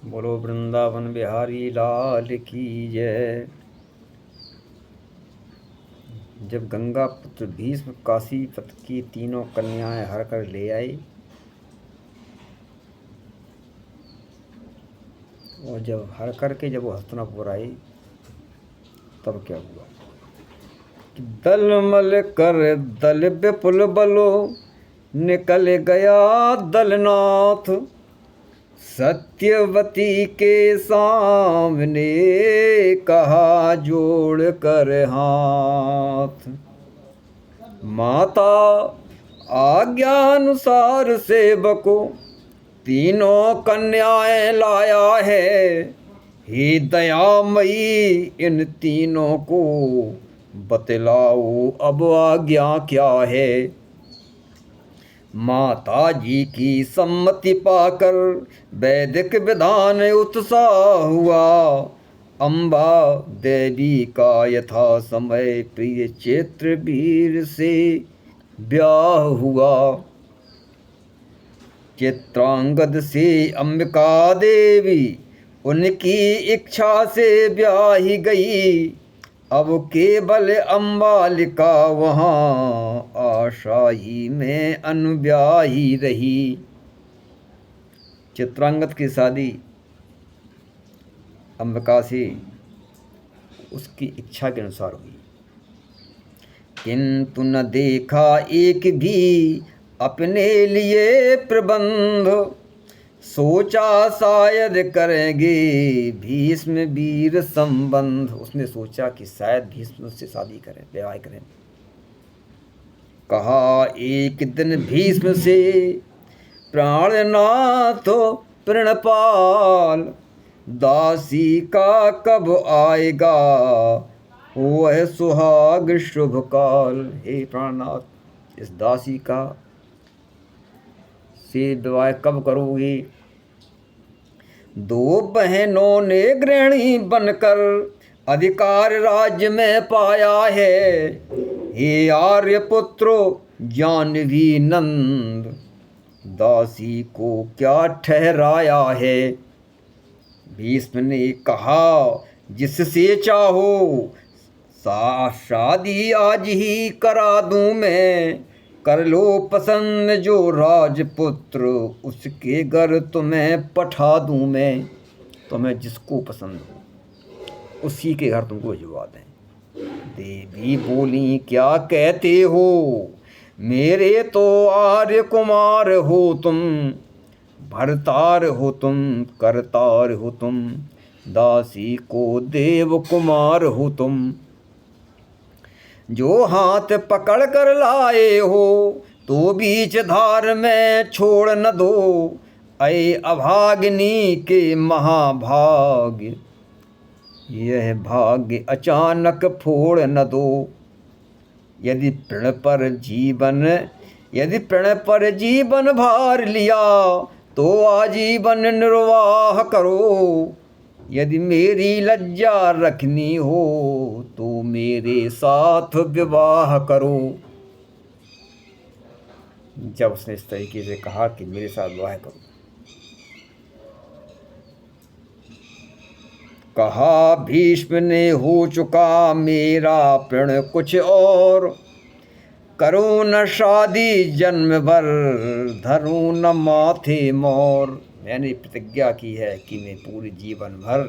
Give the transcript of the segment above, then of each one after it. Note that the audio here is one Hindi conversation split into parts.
बोलो वृंदावन बिहारी लाल की जय। जब गंगा पुत्र भीष्म काशीपत की तीनों कन्याएं हर कर ले आए और जब हर करके जब वो हस्तिनापुर आए तब क्या हुआ कि दलमल कर दल विपुल बलो निकल गया दलनाथ सत्यवती के सामने कहा जोड़ कर हाथ। माता आज्ञानुसार सेवको तीनों कन्याएं लाया है। हे दयामयी इन तीनों को बतलाओ अब आज्ञा क्या है। माता जी की सम्मति पाकर वैदिक विधान उत्साह हुआ। अम्बा देवी का यथा समय प्रिय चैत्र वीर से ब्याह हुआ। चित्रांगद से अंबिका देवी उनकी इच्छा से ब्याही गई। अब केवल अम्बालिका वहाँ आशाही में अनब्याही रही। चित्रांगद की शादी अंबिका से उसकी इच्छा के अनुसार हुई, किंतु न देखा एक भी अपने लिए प्रबंध। सोचा शायद करेंगे भीष्म वीर संबंध। उसने सोचा कि शायद भीष्म से शादी करें, विवाह करें। कहा एक दिन भीष्म से प्राणनाथ प्रणपाल दासी का कब आएगा वह सुहाग शुभ काल। हे प्राणनाथ, इस दासी का से विवाह कब करोगे। दो बहनों ने गृहिणी बनकर अधिकार राज्य में पाया है। हे आर्यपुत्रो जानवी नंद दासी को क्या ठहराया है। भीष्म ने कहा जिससे चाहो शादी आज ही करा दूं मैं। कर लो पसंद जो राजपुत्र उसके घर तुम्हें पठा दूं मैं। तुम्हें जिसको पसंद हो उसी के घर तुमको भिजवा दें। देवी बोली क्या कहते हो, मेरे तो आर्य कुमार हो तुम। भरतार हो तुम, करतार हो तुम, दासी को देव कुमार हो तुम। जो हाथ पकड़ कर लाए हो तो बीच धार में छोड़ न दो। ऐ अभागिनी के महाभाग्य यह भाग्य अचानक फोड़ न दो। यदि प्रण पर जीवन भार लिया तो आजीवन निर्वाह करो। यदि मेरी लज्जा रखनी हो तो मेरे साथ विवाह करो। जब उसने इस तरीके से कहा कि मेरे साथ विवाह करो, कहा भीष्म ने हो चुका मेरा प्रण कुछ और। करो न शादी जन्म भर धरूं न माथे मोर। मैंने प्रतिज्ञा की है कि मैं पूरे जीवन भर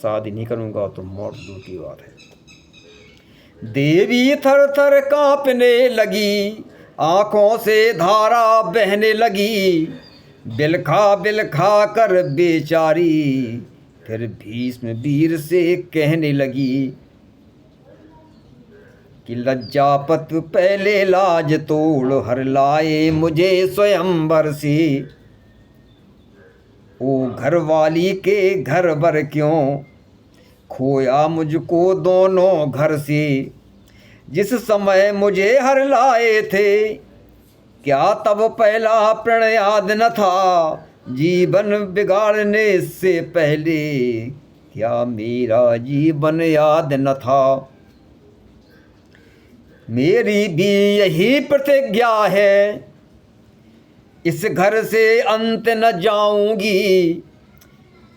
शादी नहीं करूंगा तो मौत दूर की बात है। देवी थर थर कांपने लगी, आंखों से धारा बहने लगी। बिलखा बिलखा कर बेचारी फिर भीष्म वीर से कहने लगी कि लज्जापत पहले लाज तोड़ हर लाए मुझे स्वयंवर से। ओ घर वाली के घर बर क्यों खोया मुझको दोनों घर से। जिस समय मुझे हर लाए थे क्या तब पहला प्रण याद न था। जीवन बिगाड़ने से पहले क्या मेरा जीवन याद न था। मेरी भी यही प्रतिज्ञा है इस घर से अंत न जाऊंगी,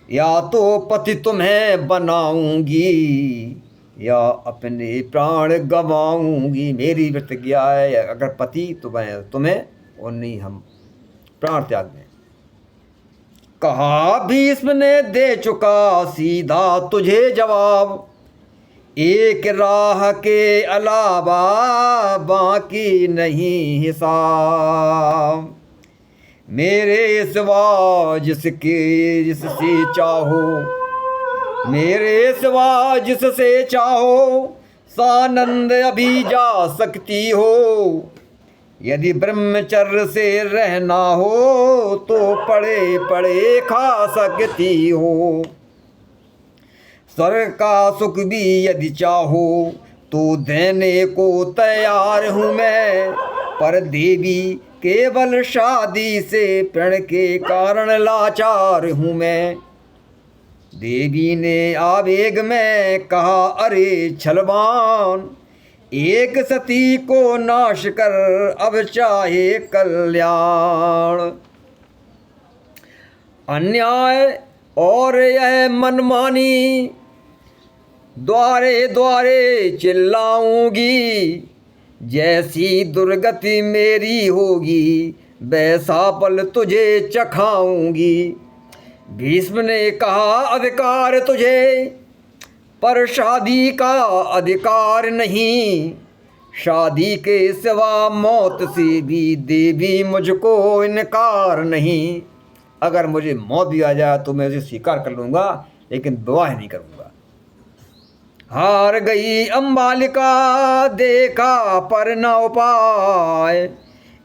या तो पति तुम्हें बनाऊंगी, या अपने प्राण गवाऊंगी। मेरी प्रतिज्ञा है, अगर पति तुम्हें और नहीं हम प्राण त्याग दें। कहा भीष्म ने दे चुका सीधा तुझे जवाब, एक राह के अलावा बाकी नहीं हिसाब। मेरे सिवा जिससे चाहो, मेरे सिवा जिससे चाहो, सानंद अभी जा सकती हो। यदि ब्रह्मचर्य से रहना हो, तो पड़े पड़े खा सकती हो। स्वर्ग का सुख भी यदि चाहो, तो देने को तैयार हूँ मैं। पर देवी केवल शादी से प्रण के कारण लाचार हूँ मैं। देवी ने आवेग में कहा, अरे छलवान, एक सती को नाश कर अब चाहे कल्याण। अन्याय और यह मनमानी द्वारे द्वारे चिल्लाऊंगी। जैसी दुर्गति मेरी होगी, वैसा पल तुझे चखाऊंगी। भीष्म ने कहा, अधिकार तुझे, पर शादी का अधिकार नहीं। शादी के सिवा मौत से भी देवी मुझको इनकार नहीं। अगर मुझे मौत भी आ जाए तो मैं उसे स्वीकार कर लूँगा, लेकिन विवाह नहीं करूँगा। हार गई अम्बालिका, देखा पर न उपाय।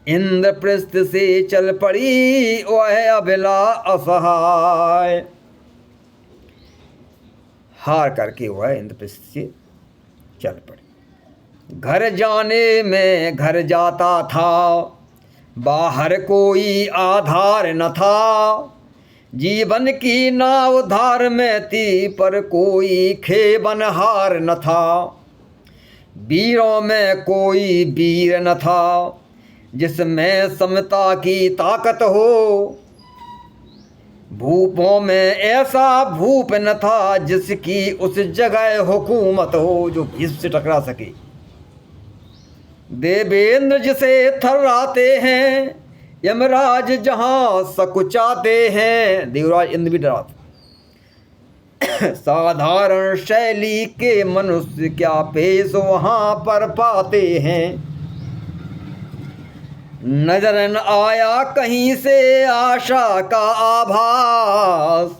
इंद्रप्रस्थ से चल पड़ी वह अबला असहाय। हार करके वह इंद्रप्रस्थ से चल पड़ी। घर जाने में घर जाता था, बाहर कोई आधार न था। जीवन की नाव धार में थी, पर कोई खेबनहार न था। वीरों में कोई वीर न था, जिसमें समता की ताकत हो। भूपों में ऐसा भूप न था, जिसकी उस जगह हुकूमत हो, जो भीष्म से टकरा सके। देवेंद्र जिसे थर्राते हैं, यमराज जहां सकुचाते हैं। देवराज इंद्र भी डरा था। साधारण शैली के मनुष्य क्या पेश वहां पर पाते हैं। नजर न आया कहीं से आशा का आभास,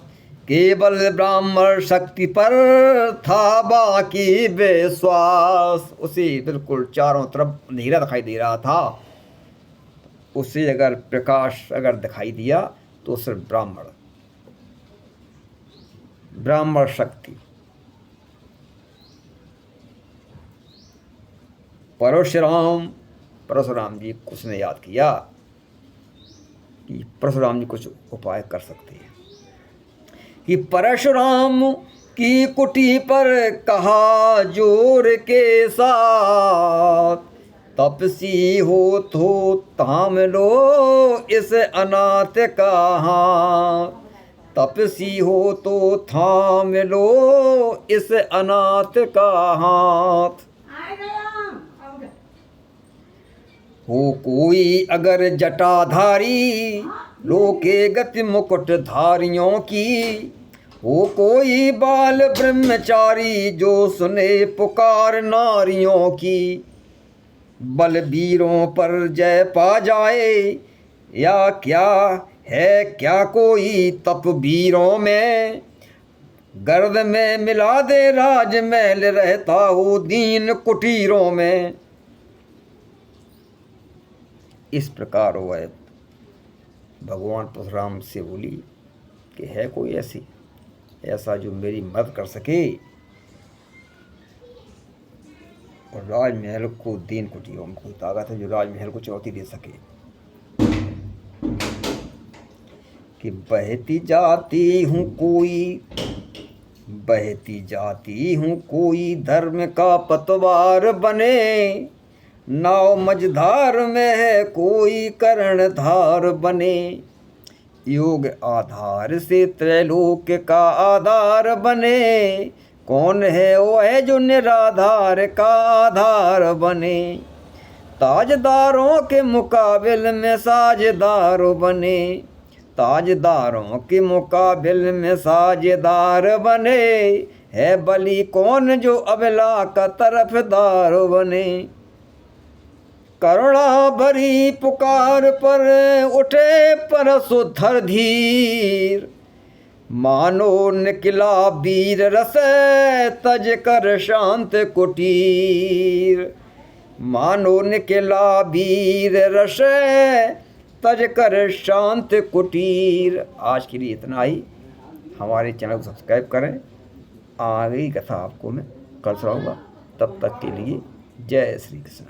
केवल ब्राह्मण शक्ति पर था बाकी विश्वास। उसे बिल्कुल चारों तरफ अंधेरा दिखाई दे रहा था। उसे अगर प्रकाश अगर दिखाई दिया तो सिर्फ ब्राह्मण शक्ति। परशुराम जी कुछ ने याद किया कि परशुराम जी कुछ उपाय कर सकते हैं। कि परशुराम की कुटी पर कहा जोर के साथ, तपसी हो तो थाम लो इस अनाथ का हाथ। तपसी हो तो थाम लो इस अनाथ का हाथ। हो कोई अगर जटाधारी, रोके गति मुकुट धारियों की। हो कोई बाल ब्रह्मचारी, जो सुने पुकार नारियों की। बलवीरों पर जय पा जाए, या क्या है क्या कोई तप वीरों में। गर्द में मिला दे राजमहल, रहता हो दीन कुटीरों में। इस प्रकार वह भगवान परशुराम से बोली कि है कोई ऐसा जो मेरी मदद कर सके और राजमहल को दीन कुटियों में कोई ताकत है जो राजमहल को चुनौती दे सके। कि बहती जाती हूँ कोई धर्म का पतवार बने। नाव मझधार में है कोई कर्णधार बने। योग आधार से त्रैलोक्य का आधार बने। कौन है वो है जो निराधार का आधार बने। ताजदारों के मुकाबिल में साझेदार बने। ताजदारों के मुकाबिल में साझेदार बने। है बली कौन जो अबला का तरफदार बने। करुणा भरी पुकार पर उठे परशुधर धीर। मानो निकला वीर रस तज कर शांत कुटीर। मानो निकला वीर रस तज कर शांत कुटीर। आज के लिए इतना ही। हमारे चैनल को सब्सक्राइब करें। आगे की कथा आपको मैं कल सुनाऊंगा। तब तक के लिए जय श्री कृष्ण।